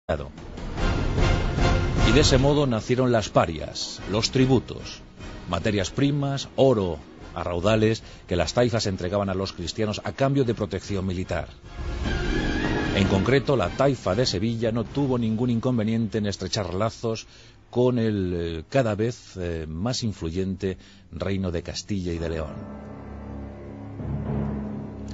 Y de ese modo nacieron las parias, los tributos, materias primas, oro a raudales que las taifas entregaban a los cristianos a cambio de protección militar. En concreto, la taifa de Sevilla no tuvo ningún inconveniente en estrechar lazos con el cada vez más influyente reino de Castilla y de León.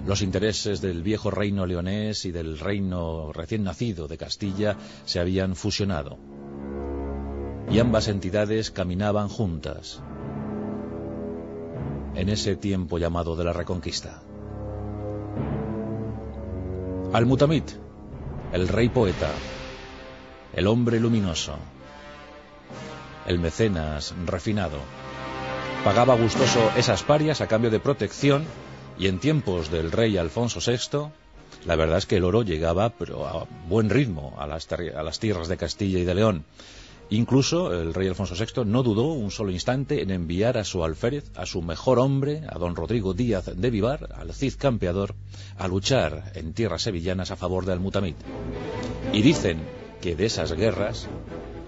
Los intereses del viejo reino leonés y del reino recién nacido de Castilla se habían fusionado, y ambas entidades caminaban juntas en ese tiempo llamado de la Reconquista. Al-Mutamid, el rey poeta, el hombre luminoso, el mecenas refinado, pagaba gustoso esas parias a cambio de protección. Y en tiempos del rey Alfonso VI, la verdad es que el oro llegaba pero a buen ritmo a las tierras de Castilla y de León. Incluso el rey Alfonso VI no dudó un solo instante en enviar a su alférez, a su mejor hombre, a don Rodrigo Díaz de Vivar, al Cid campeador, a luchar en tierras sevillanas a favor de Al-Mutamid. Y dicen que de esas guerras,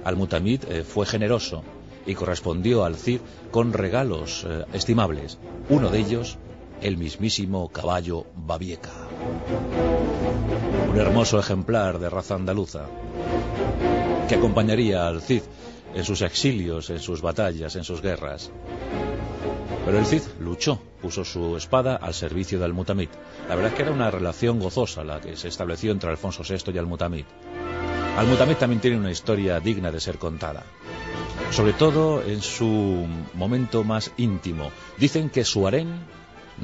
Al-Mutamid fue generoso y correspondió al Cid con regalos estimables. Uno de ellos, el mismísimo caballo Babieca, un hermoso ejemplar de raza andaluza que acompañaría al Cid en sus exilios, en sus batallas, en sus guerras. Pero el Cid luchó, puso su espada al servicio de Al-Mutamid. La verdad es que era una relación gozosa la que se estableció entre Alfonso VI y Al-Mutamid. Al-Mutamid también tiene una historia digna de ser contada, sobre todo en su momento más íntimo. Dicen que su harén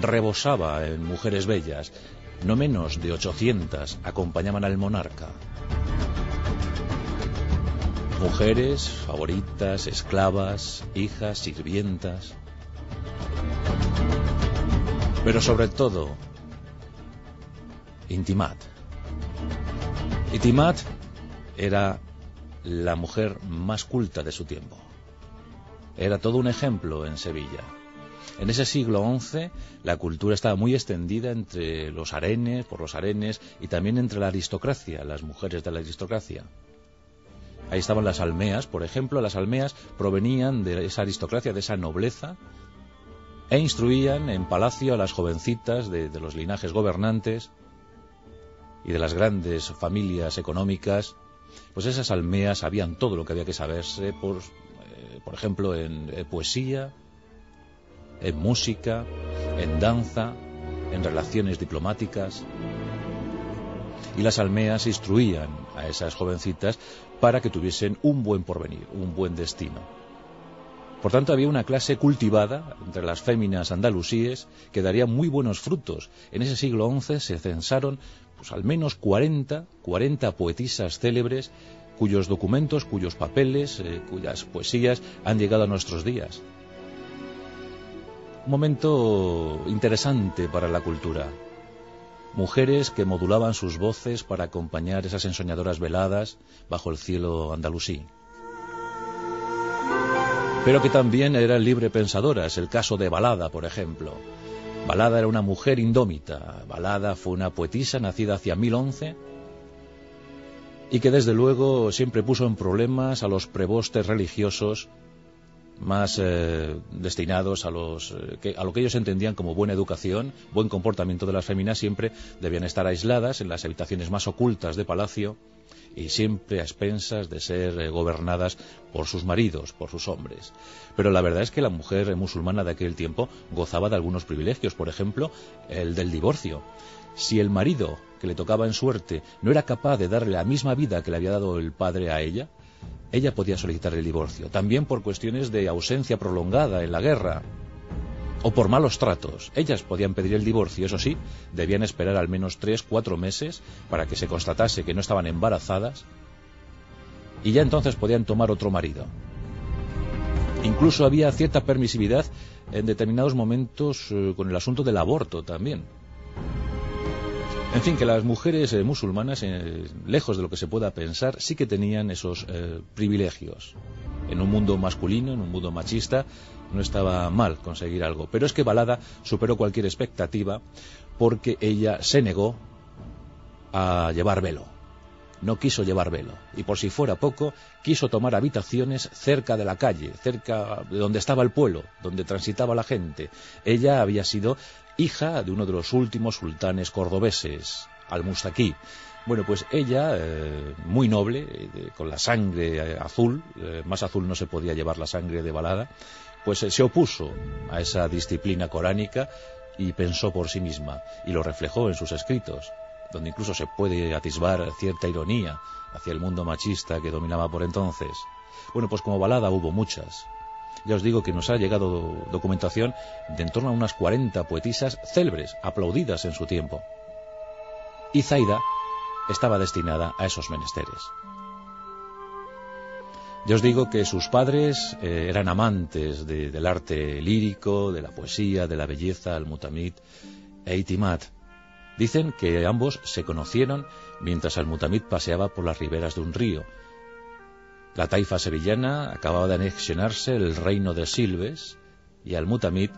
rebosaba en mujeres bellas. No menos de 800 acompañaban al monarca. Mujeres, favoritas, esclavas, hijas, sirvientas. Pero sobre todo, Intimat. Intimat era la mujer más culta de su tiempo. Era todo un ejemplo en Sevilla. En ese siglo XI la cultura estaba muy extendida entre los harenes, por los harenes, y también entre la aristocracia, las mujeres de la aristocracia. Ahí estaban las almeas, por ejemplo. Las almeas provenían de esa aristocracia, de esa nobleza, e instruían en palacio a las jovencitas de los linajes gobernantes y de las grandes familias económicas. Pues esas almeas sabían todo lo que había que saberse, por ejemplo, en poesía, en música, en danza, en relaciones diplomáticas. Y las almeas instruían a esas jovencitas para que tuviesen un buen porvenir, un buen destino. Por tanto, había una clase cultivada entre las féminas andalusíes que daría muy buenos frutos. En ese siglo XI se censaron pues al menos 40 poetisas célebres cuyos documentos, cuyos papeles, cuyas poesías han llegado a nuestros días. Un momento interesante para la cultura. Mujeres que modulaban sus voces para acompañar esas ensoñadoras veladas bajo el cielo andalusí. Pero que también eran librepensadoras. El caso de Balada, por ejemplo. Balada era una mujer indómita. Balada fue una poetisa nacida hacia 1011 y que desde luego siempre puso en problemas a los prebostes religiosos más destinados a lo que ellos entendían como buena educación, buen comportamiento de las féminas. Siempre debían estar aisladas en las habitaciones más ocultas de palacio y siempre a expensas de ser gobernadas por sus maridos, por sus hombres. Pero la verdad es que la mujer musulmana de aquel tiempo gozaba de algunos privilegios, por ejemplo, el del divorcio. Si el marido que le tocaba en suerte no era capaz de darle la misma vida que le había dado el padre a ella podía solicitar el divorcio, también por cuestiones de ausencia prolongada en la guerra o por malos tratos. Ellas podían pedir el divorcio, eso sí, debían esperar al menos 3-4 meses para que se constatase que no estaban embarazadas y ya entonces podían tomar otro marido. Incluso había cierta permisividad en determinados momentos con el asunto del aborto también. En fin, que las mujeres musulmanas, lejos de lo que se pueda pensar, sí que tenían esos privilegios. En un mundo masculino, en un mundo machista, no estaba mal conseguir algo. Pero es que Balada superó cualquier expectativa porque ella se negó a llevar velo. no quiso llevar velo, y por si fuera poco, quiso tomar habitaciones cerca de la calle, cerca de donde estaba el pueblo, donde transitaba la gente. Ella había sido hija de uno de los últimos sultanes cordobeses, Al-Mustaquí. Bueno, pues ella, muy noble, con la sangre azul, más azul no se podía llevar la sangre de Balada, pues se opuso a esa disciplina coránica y pensó por sí misma, y lo reflejó en sus escritos, donde incluso se puede atisbar cierta ironía hacia el mundo machista que dominaba por entonces. Bueno, pues como Balada hubo muchas. Ya os digo que nos ha llegado documentación de en torno a unas 40 poetisas célebres, aplaudidas en su tiempo. Y Zaida estaba destinada a esos menesteres. Ya os digo que sus padres eran amantes del arte lírico, de la poesía, de la belleza, Al-Mutamid e Itimat. Dicen que ambos se conocieron mientras Al-Mutamid paseaba por las riberas de un río. La taifa sevillana acababa de anexionarse el reino de Silves y Al-Mutamid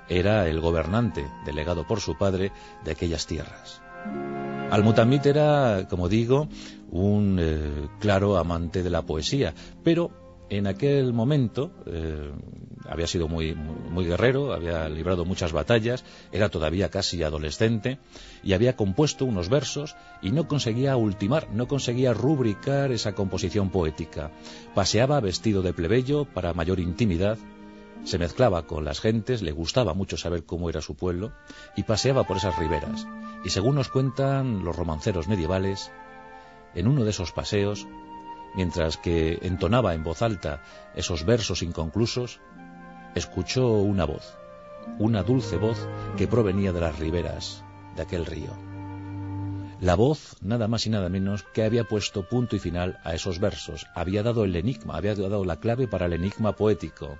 era el gobernante, delegado por su padre, de aquellas tierras. Al-Mutamid era, como digo, un claro amante de la poesía, pero en aquel momento había sido muy guerrero, había librado muchas batallas, era todavía casi adolescente y había compuesto unos versos y no conseguía ultimar, no conseguía rubricar esa composición poética. Paseaba vestido de plebeyo para mayor intimidad, se mezclaba con las gentes, le gustaba mucho saber cómo era su pueblo y paseaba por esas riberas. Y según nos cuentan los romanceros medievales, en uno de esos paseos, mientras que entonaba en voz alta esos versos inconclusos, escuchó una voz, una dulce voz que provenía de las riberas de aquel río. La voz, nada más y nada menos, que había puesto punto y final a esos versos, había dado el enigma, había dado la clave para el enigma poético.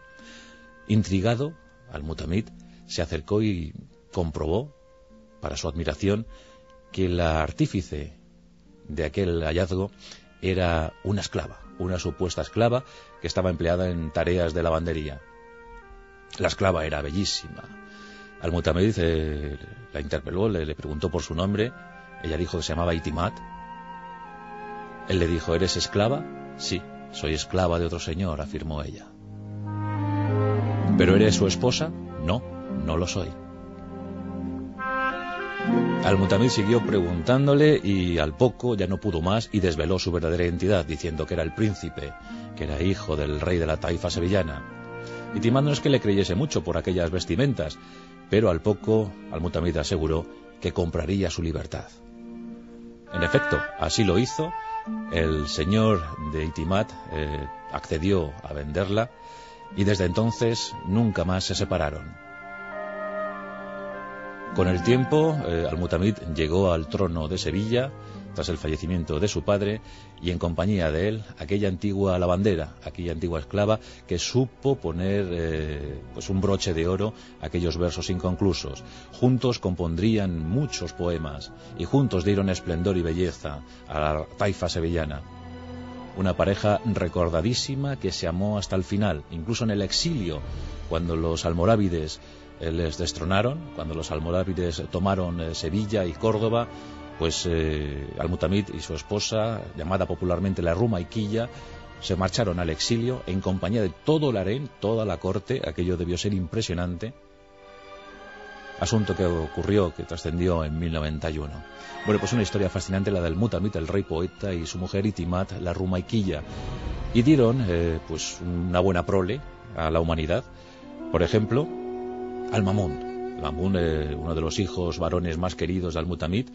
Intrigado, Al-Mutamid se acercó y comprobó, para su admiración, que la artífice de aquel hallazgo era una esclava, una supuesta esclava que estaba empleada en tareas de lavandería. La esclava era bellísima. Al-Mutamid la interpeló, le preguntó por su nombre. Ella dijo que se llamaba Itimat. Él le dijo: ¿eres esclava? Sí, soy esclava de otro señor, afirmó ella. ¿Pero eres su esposa? No, no lo soy. Al-Mutamid siguió preguntándole y al poco ya no pudo más y desveló su verdadera identidad, diciendo que era el príncipe, que era hijo del rey de la taifa sevillana. Itimat no es que le creyese mucho por aquellas vestimentas, pero al poco Al-Mutamid aseguró que compraría su libertad. En efecto, así lo hizo. El señor de Itimat accedió a venderla y desde entonces nunca más se separaron. Con el tiempo, Al-Mutamid llegó al trono de Sevilla tras el fallecimiento de su padre y en compañía de él aquella antigua lavandera, aquella antigua esclava que supo poner pues un broche de oro a aquellos versos inconclusos. Juntos compondrían muchos poemas y juntos dieron esplendor y belleza a la taifa sevillana. Una pareja recordadísima que se amó hasta el final, incluso en el exilio, cuando los almorávides les destronaron, cuando los almorávides tomaron Sevilla y Córdoba, pues Al-Mutamid y su esposa, llamada popularmente la Rumaiquilla, se marcharon al exilio en compañía de todo el harén, toda la corte. Aquello debió ser impresionante. Asunto que ocurrió, que trascendió en 1091. Bueno, pues una historia fascinante la del Mutamid, el rey poeta, y su mujer Itimat, la Rumaiquilla. Y dieron pues una buena prole a la humanidad. Por ejemplo, Al-Mamun. Al-Mamun, uno de los hijos varones más queridos de Al-Mutamid,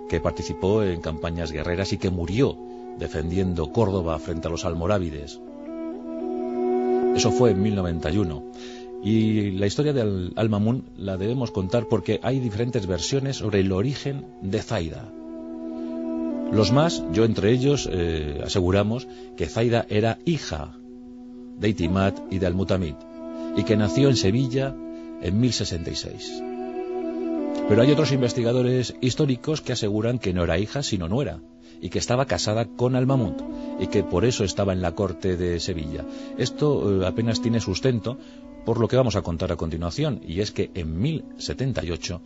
que participó en campañas guerreras y que murió defendiendo Córdoba frente a los almorávides. Eso fue en 1091. Y la historia de Al-Mamun la debemos contar porque hay diferentes versiones sobre el origen de Zaida. Los más, yo entre ellos, aseguramos que Zaida era hija de Itimat y de Al-Mutamid y que nació en Sevilla en 1066. Pero hay otros investigadores históricos que aseguran que no era hija sino nuera y que estaba casada con Al-Mamun y que por eso estaba en la corte de Sevilla. Esto apenas tiene sustento por lo que vamos a contar a continuación, y es que en 1078